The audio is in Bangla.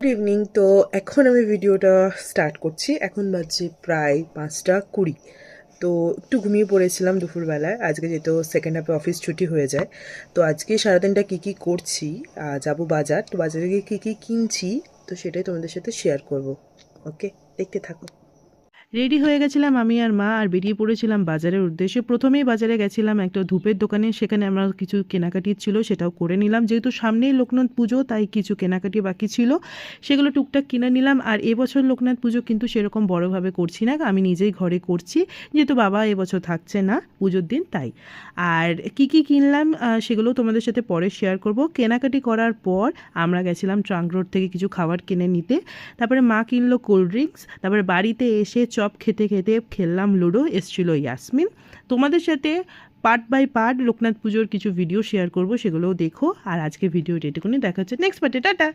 Good evening. তো এখন আমি ভিডিওটা স্টার্ট করছি। এখন বাজছে প্রায় 5টা 20। তো একটু ঘুমিয়ে পড়েছিলাম দুপুরবেলায়, আজকে যেহেতু সেকেন্ড হাফে অফিস ছুটি হয়ে যায়। তো আজকে সারাদিনটা কী কী করছি, যাবো বাজার, তো বাজারে গিয়ে কী কী কিনছি, তো সেটাই তোমাদের সাথে শেয়ার করব। ওকে, দেখতে থাকো। রেডি হয়ে গেছিলাম আমি আর মা, আর বেরিয়ে পড়েছিলাম বাজারের উদ্দেশ্যে। প্রথমেই বাজারে গেছিলাম একটা ধূপের দোকানে, সেখানে আমরা কিছু কেনাকাটি ছিল সেটাও করে নিলাম। যেহেতু সামনেই লোকনাথ পুজো, তাই কিছু কেনাকাটি বাকি ছিল, সেগুলো টুকটাক কিনে নিলাম। আর এবছর লোকনাথ পুজো কিন্তু সেরকম বড়োভাবে করছি না, আমি নিজেই ঘরে করছি, যেহেতু বাবা এবছর থাকছে না পুজোর দিন, তাই। আর কি কি কিনলাম সেগুলো তোমাদের সাথে পরে শেয়ার করব। কেনাকাটি করার পর আমরা গেছিলাম ট্রাঙ্ক রোড থেকে কিছু খাবার কিনে নিতে। তারপরে মা কিনলো কোল্ড ড্রিঙ্কস। তারপরে বাড়িতে এসে চপ খেতে খেতে খেললাম লুডো, এসছিল ইয়াসমিন। তোমাদের সাথে পার্ট বাই পার্ট লোকনাথ পুজোর কিছু ভিডিও শেয়ার করব, সেগুলোও দেখো। আর আজকে ভিডিও এটুকুনি, দেখা হচ্ছে নেক্সট পার্টে, টাটা।